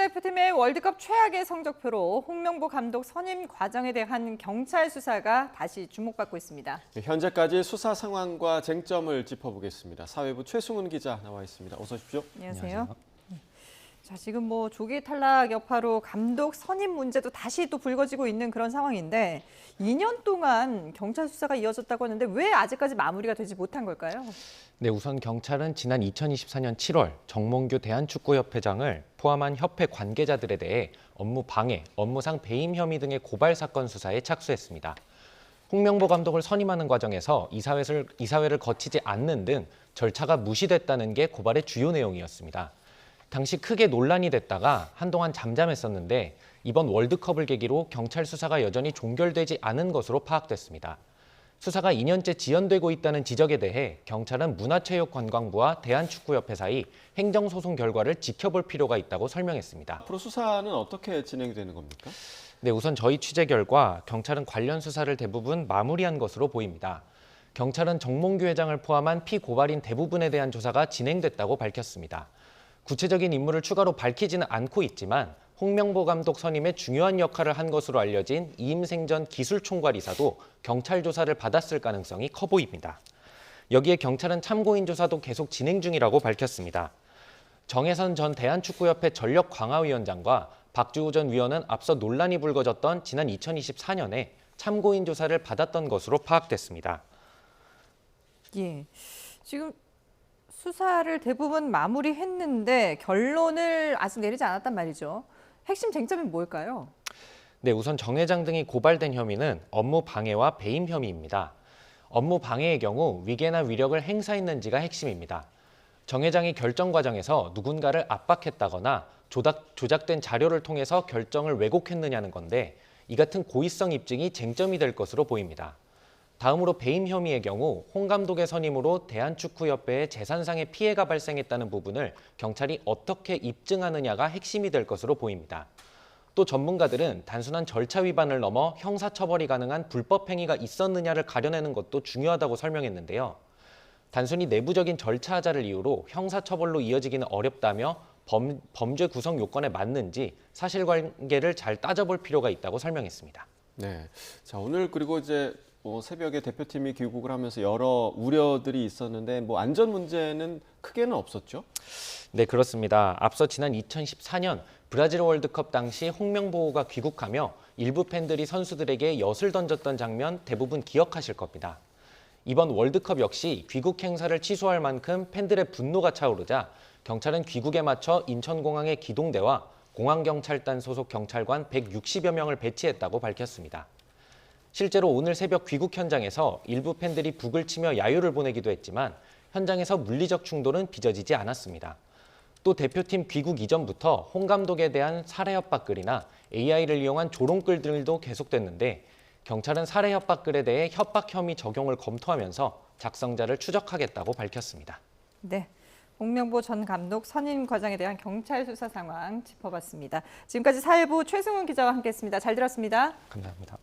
국가대표팀의 월드컵 최악의 성적표로 홍명보 감독 선임 과정에 대한 경찰 수사가 다시 주목받고 있습니다. 현재까지 수사 상황과 쟁점을 짚어보겠습니다. 사회부 최승훈 기자 나와 있습니다. 어서 오십시오. 안녕하세요. 자, 지금 조기 탈락 여파로 감독 선임 문제도 다시 또 불거지고 있는 그런 상황인데 2년 동안 경찰 수사가 이어졌다고 하는데 왜 아직까지 마무리가 되지 못한 걸까요? 네, 우선 경찰은 지난 2024년 7월 정몽규 대한축구협회장을 포함한 협회 관계자들에 대해 업무 방해, 업무상 배임 혐의 등의 고발 사건 수사에 착수했습니다. 홍명보 감독을 선임하는 과정에서 이사회를 거치지 않는 등 절차가 무시됐다는 게 고발의 주요 내용이었습니다. 당시 크게 논란이 됐다가 한동안 잠잠했었는데 이번 월드컵을 계기로 경찰 수사가 여전히 종결되지 않은 것으로 파악됐습니다. 수사가 2년째 지연되고 있다는 지적에 대해 경찰은 문화체육관광부와 대한축구협회 사이 행정소송 결과를 지켜볼 필요가 있다고 설명했습니다. 앞으로 수사는 어떻게 진행되는 겁니까? 네, 우선 저희 취재 결과 경찰은 관련 수사를 대부분 마무리한 것으로 보입니다. 경찰은 정몽규 회장을 포함한 피고발인 대부분에 대한 조사가 진행됐다고 밝혔습니다. 구체적인 인물을 추가로 밝히지는 않고 있지만 홍명보 감독 선임에 중요한 역할을 한 것으로 알려진 이임생 전 기술총괄이사도 경찰 조사를 받았을 가능성이 커 보입니다. 여기에 경찰은 참고인 조사도 계속 진행 중이라고 밝혔습니다. 정혜선 전 대한축구협회 전력강화위원장과 박주호 전 위원은 앞서 논란이 불거졌던 지난 2024년에 참고인 조사를 받았던 것으로 파악됐습니다. 예, 지금 수사를 대부분 마무리했는데 결론을 아직 내리지 않았단 말이죠. 핵심 쟁점이 뭘까요? 네, 우선 정 회장 등이 고발된 혐의는 업무 방해와 배임 혐의입니다. 업무 방해의 경우 위계나 위력을 행사했는지가 핵심입니다. 정 회장이 결정 과정에서 누군가를 압박했다거나 조작된 자료를 통해서 결정을 왜곡했느냐는 건데 이 같은 고의성 입증이 쟁점이 될 것으로 보입니다. 다음으로 배임 혐의의 경우 홍 감독의 선임으로 대한축구협회에 재산상의 피해가 발생했다는 부분을 경찰이 어떻게 입증하느냐가 핵심이 될 것으로 보입니다. 또 전문가들은 단순한 절차 위반을 넘어 형사처벌이 가능한 불법 행위가 있었느냐를 가려내는 것도 중요하다고 설명했는데요. 단순히 내부적인 절차 하자를 이유로 형사처벌로 이어지기는 어렵다며 범죄 구성 요건에 맞는지 사실관계를 잘 따져볼 필요가 있다고 설명했습니다. 네, 자 오늘 그리고 이제 새벽에 대표팀이 귀국을 하면서 여러 우려들이 있었는데 안전 문제는 크게는 없었죠? 네, 그렇습니다. 앞서 지난 2014년 브라질 월드컵 당시 홍명보가 귀국하며 일부 팬들이 선수들에게 엿을 던졌던 장면 대부분 기억하실 겁니다. 이번 월드컵 역시 귀국 행사를 취소할 만큼 팬들의 분노가 차오르자 경찰은 귀국에 맞춰 인천공항의 기동대와 공항경찰단 소속 경찰관 160여 명을 배치했다고 밝혔습니다. 실제로 오늘 새벽 귀국 현장에서 일부 팬들이 북을 치며 야유를 보내기도 했지만 현장에서 물리적 충돌은 빚어지지 않았습니다. 또 대표팀 귀국 이전부터 홍 감독에 대한 살해 협박 글이나 AI를 이용한 조롱글들도 계속됐는데 경찰은 살해 협박 글에 대해 협박 혐의 적용을 검토하면서 작성자를 추적하겠다고 밝혔습니다. 네, 홍명보 전 감독 선임 과정에 대한 경찰 수사 상황 짚어봤습니다. 지금까지 사회부 최승훈 기자와 함께했습니다. 잘 들었습니다. 감사합니다.